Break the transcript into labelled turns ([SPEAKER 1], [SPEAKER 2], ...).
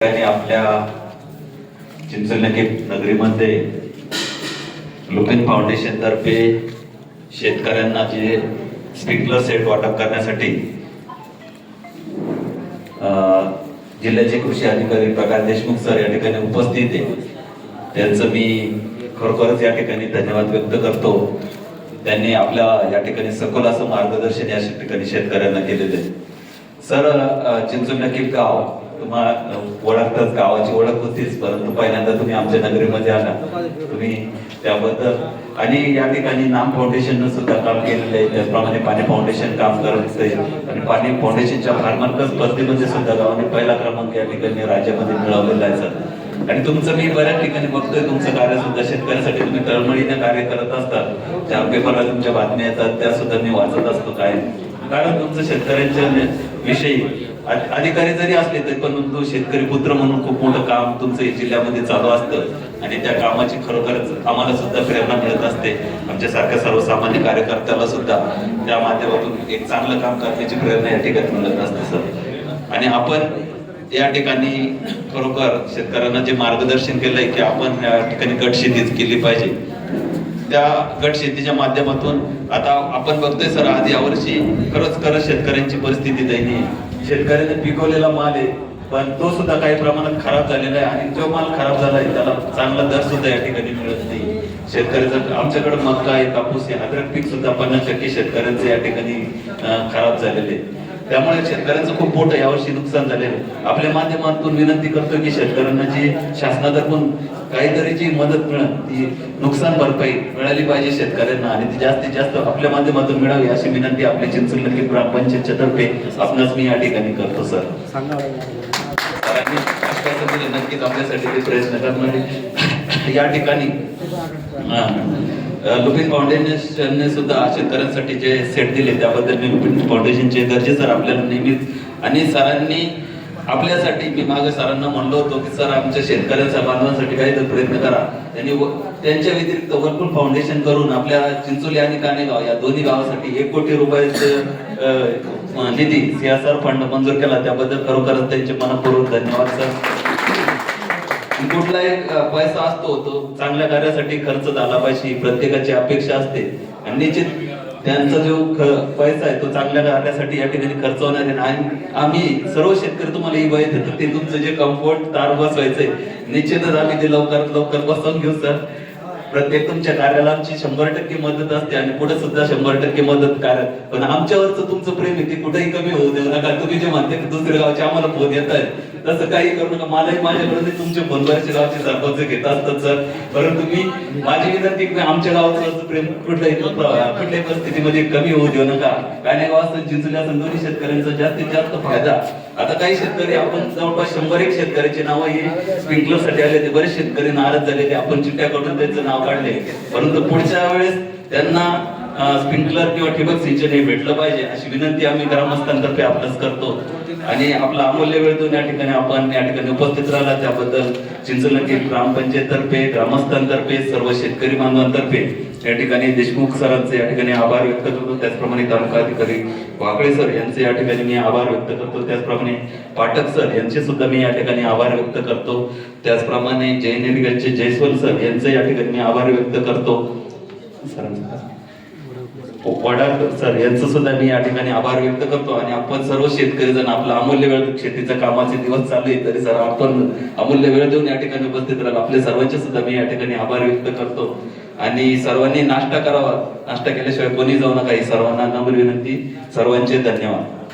[SPEAKER 1] आपल्या चिंचोली नगरीमध्ये लुपिन फाउंडेशन तर्फे शेतकऱ्यांना जे स्प्रिंकलर सेट वाटप करण्यासाठी जिल्ह्याचे कृषी अधिकारी प्रकाश देशमुख सर या ठिकाणी उपस्थित आहे. त्यांचं मी खरोखरच या ठिकाणी धन्यवाद व्यक्त करतो. त्यांनी आपल्या या ठिकाणी सखोल असं मार्गदर्शन या ठिकाणी शेतकऱ्यांना केलेलं आहे. सर, चिंचोली गाव तुम्हाला ओळखताच, गावाची ओळख होतीच, परंतु पहिल्यांदा तुम्ही आमच्या नगरीमध्ये आला, तुम्ही त्याबद्दल. आणि या ठिकाणी नाम फाउंडेशननं सुद्धा काम केलेलं आहे, त्याचप्रमाणे पाणी फाउंडेशन काम करत आहे आणि पाणी फाउंडेशनच्या फार्मर स्पर्धेमध्ये सुद्धा गावाने पहिला क्रमांक या ठिकाणी राज्यामध्ये मिळवलेला आहे सर. आणि तुमचं मी बऱ्याच ठिकाणी बघतोय, तुमचं कार्य सुद्धा शेतकऱ्यांसाठी तुम्ही तळमळीने कार्य करत असतात. ज्या पेपरला तुमच्या बातम्या येतात त्या सुद्धा मी वाचत असतो. काय कारण तुमचं शेतकऱ्यांच्या विषयी अधिकारी जरी असले तरी पण तो शेतकरी पुत्र म्हणून खूप मोठं काम तुमचं जिल्ह्यामध्ये चालू असतं आणि त्या कामाची खरोखरच आम्हाला सुद्धा प्रेरणा मिळत असते. आमच्यासारख्या सर्वसामान्य कार्यकर्त्याला सुद्धा त्या माध्यमातून एक चांगलं काम करण्याची प्रेरणा या ठिकाणी मिळत असते सर. आणि आपण या ठिकाणी खरोखर शेतकऱ्यांना जे मार्गदर्शन केलंय की आपण या ठिकाणी गट शेतीच केली पाहिजे, त्या गट शेतीच्या माध्यमातून आता आपण बघतोय सर, आज यावर्षी खरंच शेतकऱ्यांची परिस्थिती दयनीय. शेतकऱ्याने पिकवलेला माल आहे पण तो सुद्धा काही प्रमाणात खराब झालेला आहे आणि जो माल खराब झाला आहे त्याला चांगला दर सुद्धा या ठिकाणी मिळत नाही. शेतकऱ्याचं आमच्याकडे मका आहे, कापूस आहे, अद्रक पीक सुद्धा 50% शेतकऱ्यांचं या ठिकाणी खराब झालेले आहे. त्यामुळे शेतकऱ्यांचं खूप मोठं यावर्षी नुकसान झालेलं आहे. आपल्या माध्यमातून विनंती करतो की शेतकऱ्यांना जी शासनातर्फून काहीतरी जी मदत मिळेल ती नुकसान भरपाई मिळाली पाहिजे शेतकऱ्यांना आणि ती जास्तीत जास्त आपल्या माध्यमातून मिळावी अशी विनंती आपल्या चिंचोली ग्रामपंचायतच्या तर्फे आपणास मी या ठिकाणी करतो सर. नक्कीच आपल्यासाठी ते प्रयत्न करणार या ठिकाणी. लुपिन फाउंडेशनने सुद्धा शेतकऱ्यांसाठी जे सेट दिले त्याबद्दल मी लुपिन फाउंडेशनचे गरजे सर आपल्याला नेहमीच आणि सरांनी आपल्यासाठी, मी मागे सरांना म्हणलो होतो की सर आमच्या शेतकऱ्यांच्या बांधवांसाठी काहीतरी प्रयत्न करा. त्यांनी त्यांच्या व्यतिरिक्त वर्लपूल फाउंडेशन करून आपल्या चिंचोली आणि कानेगाव या दोन्ही गावासाठी 1 कोटी रुपयाचं निधी CSR फंड मंजूर केला. त्याबद्दल खरोखरच त्यांचे मनपूर्वक धन्यवाद सर. कुठलाही पैसा असतो तो चांगल्या कार्यासाठी खर्च झाला पाहिजे, प्रत्येकाची अपेक्षा असते आणि निश्चित त्यांचा जो पैसा आहे तो चांगल्या कार्यासाठी या ठिकाणी खर्च होणार आहे. आणि आम्ही सर्व शेतकरी तुम्हाला ही वय देतो ते तुमचं जे कम्फर्ट तार बसवायचंय निश्चितच आम्ही ते लवकर बसवून घेऊ सर. प्रत्येक तुमच्या कार्याला आमची 100% मदत असते आणि पुढे सुद्धा 100% मदत करा. पण आमच्यावरचं तुमचं प्रेम आहे ते कुठेही कमी होऊ देऊ नका. तुम्ही जे म्हणते की दुसऱ्या गावचे आम्हाला फोन येत आहेत तसं काही करू नका. मलाही माझ्याकडे तुमचे फोन बरेचसे गावचे सरपंच घेत असतात सर, परंतु मी माझी विनंती की आमच्या गावाचं प्रेम कुठल्याही परिस्थितीमध्ये कमी होऊ देऊ नका. कानेगाव असं चिंचोली असं दोन्ही शेतकऱ्यांचा जास्तीत जास्त फायदा. आता काही शेतकरी आपण जवळपास 100 शेतकऱ्याचे नाव हे स्प्रिंकलर साठी आले, ते बरेच शेतकरी नाराज झालेले, आपण चिठ्ठ्या करून त्यांचं नाव काढले, परंतु पुढच्या वेळेस त्यांना स्प्रिंकलर किंवा ठिबक सिंचन हे भेटलं पाहिजे अशी विनंती आम्ही ग्रामस्थांतर्फे आपल्यास करतो. आणि आपला अमूल्य वेळ देऊन या ठिकाणी आपण या ठिकाणी उपस्थित राहिला त्याबद्दल चिंचोली ग्रामपंचायततर्फे, ग्रामस्थांतर्फे, सर्व शेतकरी बांधवांतर्फे या ठिकाणी देशमुख सरांचे या ठिकाणी आभार व्यक्त करतो. त्याचप्रमाणे तालुका अधिकारी वाकळे सर यांचे या ठिकाणी मी आभार व्यक्त करतो. त्याचप्रमाणे पाठक सर यांचे सुद्धा मी या ठिकाणी आभार व्यक्त करतो. त्याचप्रमाणे जयनेरगडचे जयस्वल सर यांचे या ठिकाणी मी आभार व्यक्त करतो. वडाळकर सर यांचं सुद्धा मी या ठिकाणी आभार व्यक्त करतो. आणि आपण सर्व शेतकरी जण आपला अमूल्य वेळ, शेतीच्या कामाचे दिवस चालू आहे तरी सर आपण अमूल्य वेळ देऊन या ठिकाणी उपस्थित राहिला, आपले सर्वांचे सुद्धा मी या ठिकाणी आभार व्यक्त करतो. आणि सर्वांनी नाश्ता करावा, नाश्ता केल्याशिवाय कोणी जाऊ नका ही सर्वांना नम्र विनंती. सर्वांचे धन्यवाद.